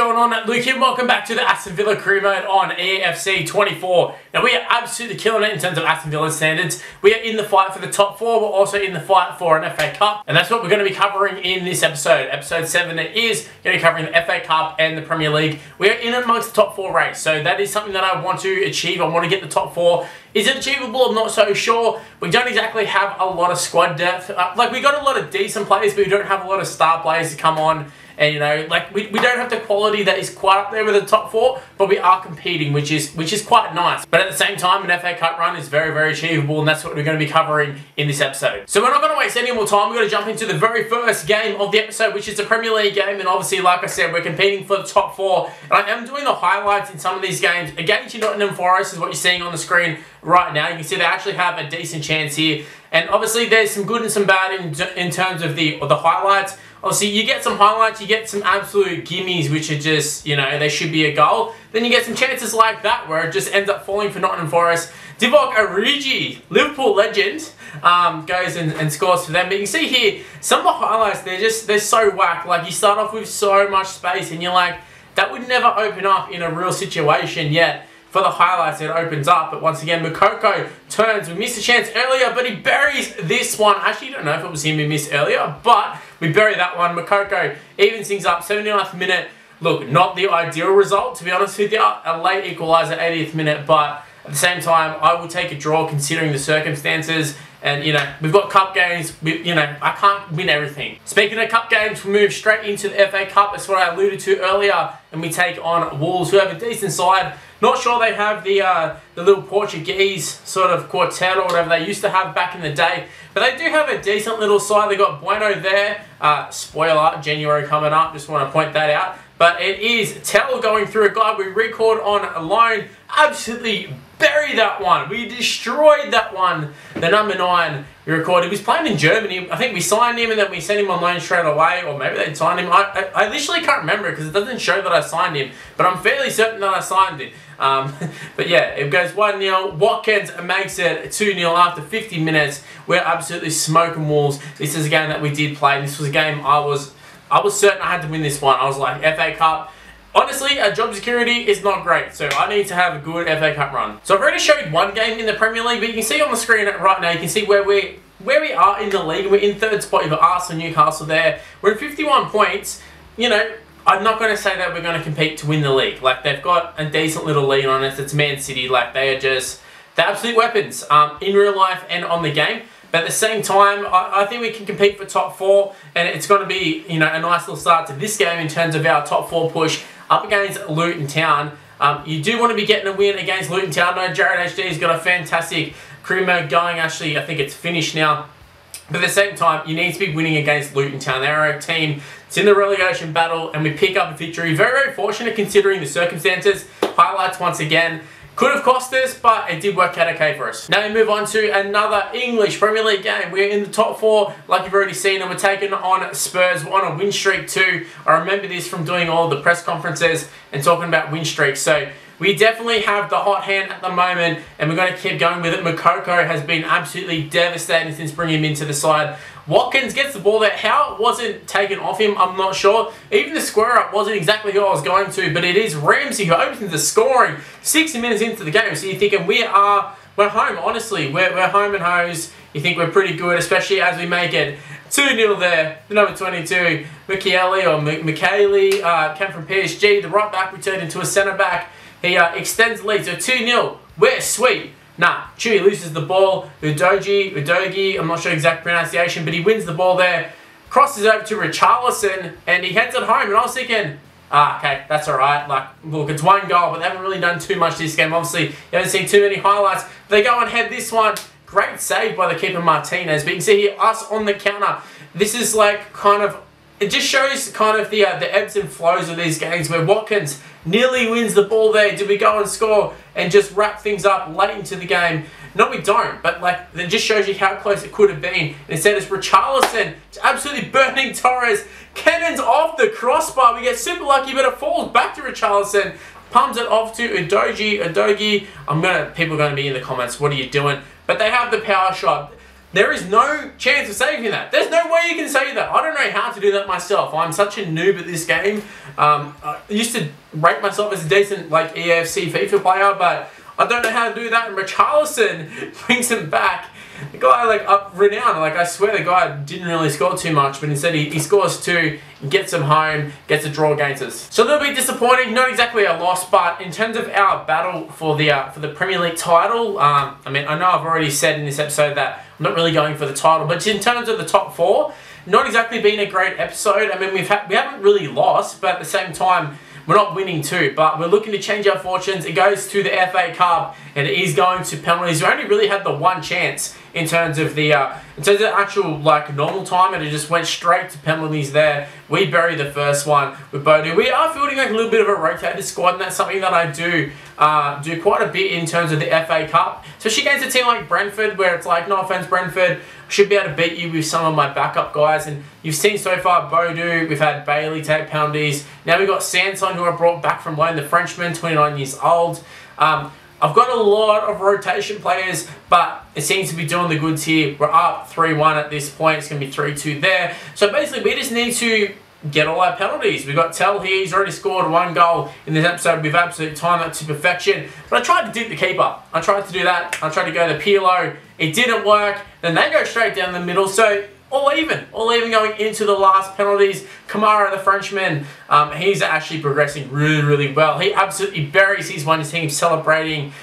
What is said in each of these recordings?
going on? Luke here. Welcome back to the Aston Villa career mode on EAFC 24. Now we are absolutely killing it in terms of Aston Villa standards. We are in the fight for the top four. We're also in the fight for an FA Cup. And that's what we're going to be covering in this episode. Episode 7 is going to be covering the FA Cup and the Premier League. We are in amongst the top four race. So that is something that I want to achieve. I want to get the top four. Is it achievable? I'm not so sure. We don't exactly have a lot of squad depth. We got a lot of decent players, but we don't have a lot of star players to come on. And, you know, we don't have the quality that is quite up there with the top four, but we are competing, which is quite nice. But at the same time, an FA Cup run is very, very achievable, and that's what we're going to be covering in this episode. So we're not going to waste any more time. We're going to jump into the very first game of the episode, which is the Premier League game. And obviously, like I said, we're competing for the top four. And I am doing the highlights in some of these games. Against Nottingham Forest is what you're seeing on the screen right now. You can see they actually have a decent chance here. And obviously, there's some good and some bad in terms of the highlights. Obviously, you get some highlights, you get some absolute gimmies, which are just, you know, they should be a goal. Then you get some chances like that, where it just ends up falling for Nottingham Forest. Divock Origi, Liverpool legend, goes and scores for them. But you can see here, some of the highlights, they're so whack. Like, you start off with so much space, and you're like, that would never open up in a real situation yet. For the highlights, it opens up, but once again, Moukoko turns. We missed a chance earlier, but he buries this one. I actually don't know if it was him who missed earlier, but we bury that one. Moukoko evens things up, 79th minute. Look, not the ideal result, to be honest with you. A late equaliser, 80th minute, but at the same time, I will take a draw considering the circumstances. And, you know, we've got cup games. You know, I can't win everything. Speaking of cup games, we move straight into the FA Cup. That's what I alluded to earlier. And we take on Wolves, who have a decent side. Not sure they have the little Portuguese sort of quartet or whatever they used to have back in the day. But they do have a decent little side. They got Bueno there. Spoiler, January coming up. Just want to point that out. But it is Tell going through a guy we record on a loan. Absolutely bury that one. We destroyed that one. The number 9 we recorded. He was playing in Germany. I think we signed him and then we sent him on loan straight away. Or maybe they signed him. I literally can't remember because it doesn't show that I signed him. But I'm fairly certain that I signed him. But yeah, it goes 1-0. Watkins makes it 2-0 after 50 minutes. We're absolutely smoking Wolves. This is a game that we did play. This was a game I was certain I had to win this one. I was like, FA Cup. Honestly, our job security is not great, so I need to have a good FA Cup run. So I've already showed one game in the Premier League, but you can see on the screen right now, you can see where we are in the league. We're in 3rd spot. You've got Arsenal, Newcastle there. We're in 51 points. You know, I'm not going to say that we're going to compete to win the league. Like, they've got a decent little lead on us. It's Man City. Like, they're absolute weapons in real life and on the game. But at the same time, I think we can compete for top 4, and it's going to be, you know, a nice little start to this game in terms of our top 4 push up against Luton Town. You do want to be getting a win against Luton Town. No, Jared HD's got a fantastic career mode going. Actually, I think it's finished now. But at the same time, you need to be winning against Luton Town. They're a team. It's in the relegation battle, and we pick up a victory. Very, very fortunate considering the circumstances. Highlights once again. Could have cost us, but it did work out okay for us. Now we move on to another English Premier League game. We're in the top 4, like you've already seen, and we're taking on Spurs. We're on a win streak too. I remember this from doing all the press conferences and talking about win streaks. So we definitely have the hot hand at the moment, and we're going to keep going with it. Moukoko has been absolutely devastating since bringing him into the side. Watkins gets the ball there. How it wasn't taken off him, I'm not sure. Even the square up wasn't exactly who I was going to, but it is Ramsey who opens the scoring 60 minutes into the game. So you're thinking we're home, honestly. We're home and hose. You think we're pretty good, especially as we make it 2-0 there. The number 22, Michele, came from PSG. The right back returned into a centre back. He extends the lead, so 2-0. We're sweet. Nah, Chewy loses the ball. Udogie, I'm not sure exact pronunciation, but he wins the ball there. Crosses over to Richarlison, and he heads it home. And I was thinking, okay, that's all right. Like, look, it's 1 goal, but they haven't really done too much this game. Obviously, you haven't seen too many highlights. They go and head this one. Great save by the keeper Martinez. But you can see here, us on the counter. This is like kind of, it just shows kind of the ebbs and flows of these games where Watkins nearly wins the ball there. Did we go and score and just wrap things up late into the game? No, we don't. But like, it just shows you how close it could have been. Instead, it's Richarlison. It's absolutely burning Torres. Cannons off the crossbar. We get super lucky, but it falls back to Richarlison. Pumps it off to Udogie. People are going to be in the comments. What are you doing? But they have the power shot. There is no chance of saving that. There's no way you can save that. I don't know how to do that myself. I'm such a noob at this game. I used to rate myself as a decent like EAFC FIFA player, but I don't know how to do that. And Richarlison brings him back. The guy like up renowned. Like I swear the guy didn't really score too much, but instead he scores 2, gets them home, gets a draw against us. So a little bit disappointing. Not exactly a loss, but in terms of our battle for the Premier League title, I mean I know I've already said in this episode that I'm not really going for the title, but in terms of the top 4, not exactly been a great episode. I mean we haven't really lost, but at the same time we're not winning too, but we're looking to change our fortunes. It goes to the FA Cup, and it is going to penalties. We only really had the one chance in terms of the actual like normal time, and it just went straight to penalties there. We buried the first one with Bodø. We are fielding like a little bit of a rotated squad, and that's something that I do quite a bit in terms of the FA Cup, especially against a team like Brentford, where it's like, no offense Brentford, I should be able to beat you with some of my backup guys. And you've seen so far Bodø, we've had Bailey take penalties. Now we've got Sanson, who I brought back from loan, the Frenchman, 29 years old. I've got a lot of rotation players, but it seems to be doing the goods here. We're up 3-1 at this point. It's going to be 3-2 there. So basically, we just need to get all our penalties. We've got Tell here. He's already scored 1 goal in this episode. We've absolutely timed that to perfection. But I tried to dig the keeper. I tried to do that. I tried to go the Pirlo. It didn't work. Then they go straight down the middle. So all even going into the last penalties. Kamara, the Frenchman, he's actually progressing really, really well. He absolutely buries his one. His team celebrating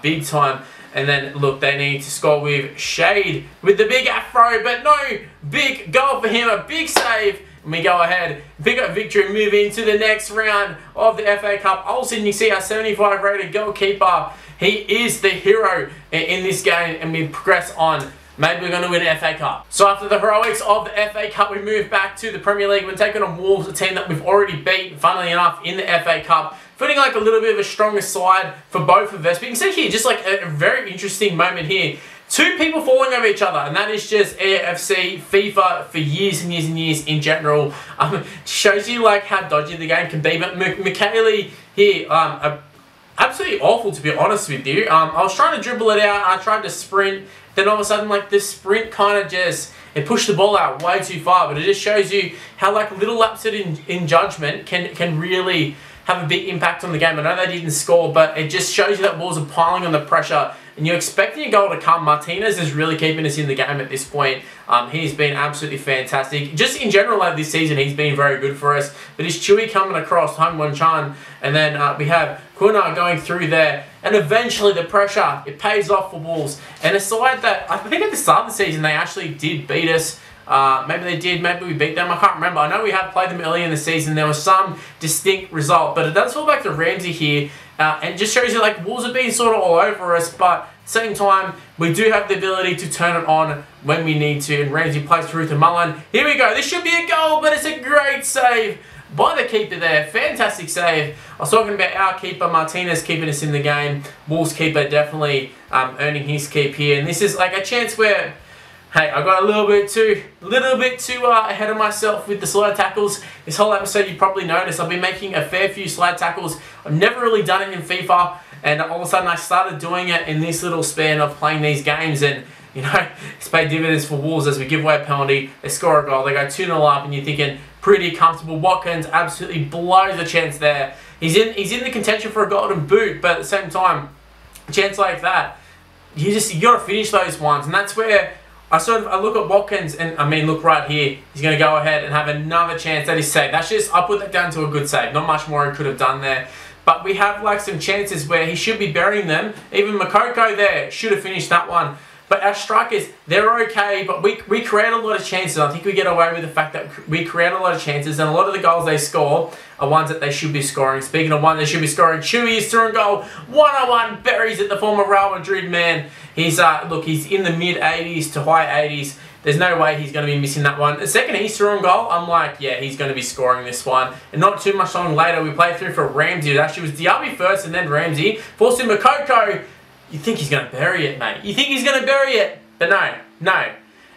big time. And then, look, they need to score with Shade with the big afro, but no big goal for him, a big save. And we go ahead, pick up victory, move into the next round of the FA Cup. Olsen, you see our 75 rated goalkeeper. He is the hero in this game, and we progress on. Maybe we're going to win an FA Cup. So after the heroics of the FA Cup, we move back to the Premier League. We're taking on Wolves, a team that we've already beat, funnily enough, in the FA Cup. Feeling like a little bit of a stronger side for both of us. But you can see here, just like a very interesting moment here. 2 people falling over each other, and that is just AFC, FIFA for years and years and years in general. Shows you like how dodgy the game can be. But McKaylee here, absolutely awful to be honest with you. I was trying to dribble it out, I tried to sprint, then all of a sudden like this sprint kind of just, it pushed the ball out way too far. But it just shows you how like little lapses in judgment can really have a big impact on the game. I know they didn't score, but it just shows you that Wolves are piling on the pressure, and you're expecting a goal to come. Martinez is really keeping us in the game at this point. He's been absolutely fantastic. Just in general, like this season, he's been very good for us. But it's Chewy coming across, Hong Chan, and then we have Kuna going through there. And eventually the pressure, it pays off for Wolves. And a side that, I think at the start of the season, they actually did beat us. Maybe they did, maybe we beat them, I can't remember. I know we have played them early in the season. There was some distinct result, but it does fall back to Ramsey here, and just shows you like Wolves have been sort of all over us, but at the same time, we do have the ability to turn it on when we need to, and Ramsey plays through to Mullen. Here we go, this should be a goal, but it's a great save by the keeper there. Fantastic save. I was talking about our keeper, Martinez, keeping us in the game. Wolves keeper definitely earning his keep here, and this is like a chance where, hey, I got a little bit too ahead of myself with the slide tackles. This whole episode, you probably noticed, I've been making a fair few slide tackles. I've never really done it in FIFA, and all of a sudden I started doing it in this little span of playing these games, and you know, it's paid dividends for Wolves as we give away a penalty, they score a goal, they go 2-0 up, and you're thinking, pretty comfortable. Watkins absolutely blows the chance there. He's in the contention for a golden boot, but at the same time, a chance like that, you got to finish those ones, and that's where I look at Watkins, and I mean, look right here. He's going to go ahead and have another chance that is saved. That's just, I put that down to a good save. Not much more he could have done there. But we have like some chances where he should be burying them. Even Makoko there should have finished that one. But our strikers, they're okay, but we create a lot of chances. I think we get away with the fact that we create a lot of chances, and a lot of the goals they score are ones that they should be scoring. Speaking of one they should be scoring, Chewy is through and goal, 101, buries it, the former Real Madrid man. He's look, he's in the mid-80s to high 80s. There's no way he's going to be missing that one. The second he's through and goal, I'm like, yeah, he's going to be scoring this one. And not too much long later, we played through for Ramsey. It actually was Diaby first and then Ramsey. Forced in Makoko. You think he's going to bury it, mate. You think he's going to bury it. But no.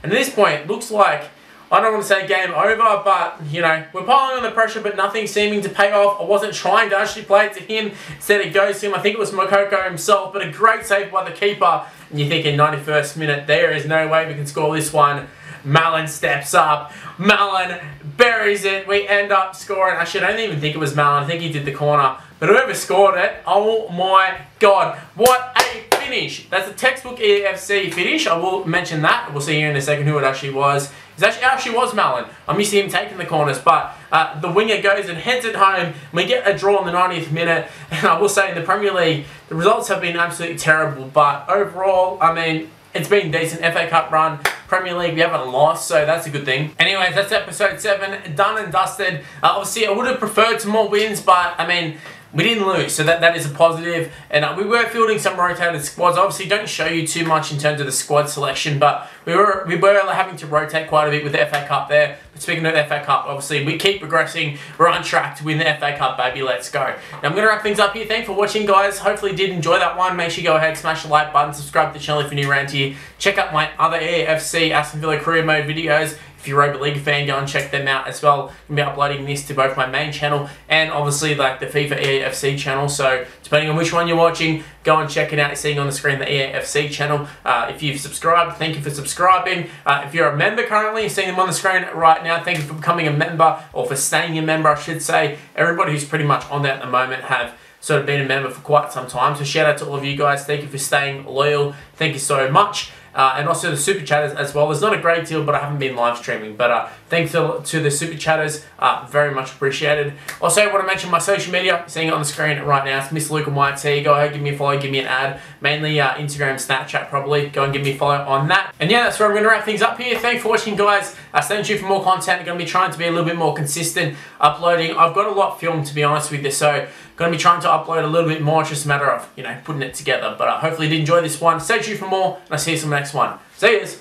And at this point, it looks like I don't want to say game over, but, you know, we're piling on the pressure, but nothing seeming to pay off. I wasn't trying to actually play it to him. Instead, it goes to him. I think it was Moukoko himself, but a great save by the keeper. And you're thinking, 91st minute, there is no way we can score this one. Mallon steps up. Mallon buries it. We end up scoring. Actually, I don't even think it was Mallon. I think he did the corner. But whoever scored it, oh my God, what a finish. That's a textbook EFC finish. I will mention that. We'll see here in a second who it actually was. It actually was Mallon. I'm used to him taking the corners, but the winger goes and heads it home. We get a draw in the 90th minute. And I will say in the Premier League, the results have been absolutely terrible. But overall, I mean, it's been decent. FA Cup run, Premier League, we haven't lost, so that's a good thing. Anyways, that's episode 7, done and dusted. Obviously, I would have preferred some more wins, but I mean, we didn't lose, so that is a positive. And we were fielding some rotated squads. Obviously, don't show you too much in terms of the squad selection, but we were having to rotate quite a bit with the FA Cup there. But speaking of the FA Cup, obviously, we keep progressing. We're on track to win the FA Cup, baby. Let's go. Now, I'm going to wrap things up here. Thanks for watching, guys. Hopefully, you did enjoy that one. Make sure you go ahead, smash the like button, subscribe to the channel if you're new around here. Check out my other AFC Aston Villa Career Mode videos. If you're a rugby league fan, go and check them out as well. I'm going to be uploading this to both my main channel and obviously like the FIFA EAFC channel. So depending on which one you're watching, go and check it out. You're seeing on the screen the EAFC channel. If you've subscribed, thank you for subscribing. If you're a member currently, you're seeing them on the screen right now. Thank you for becoming a member, or for staying a member, I should say. Everybody who's pretty much on there at the moment have sort of been a member for quite some time. So shout out to all of you guys. Thank you for staying loyal. Thank you so much. And also the super chatters as well. There's not a great deal, but I haven't been live streaming. But thanks to the super chatters, very much appreciated. Also, I want to mention my social media. You're seeing it on the screen right now. It's Mr. Luke YT. Go ahead, give me a follow, give me an ad. Mainly Instagram, Snapchat probably. Go and give me a follow on that. And yeah, that's where I'm going to wrap things up here. Thanks for watching, guys. Stay tuned for more content. I'm going to be trying to be a little bit more consistent uploading. I've got a lot filmed, to be honest with you, so going to be trying to upload a little bit more. It's just a matter of, you know, putting it together. But hopefully you did enjoy this one. Stay tuned for more, and I'll see you in the next one. See yous.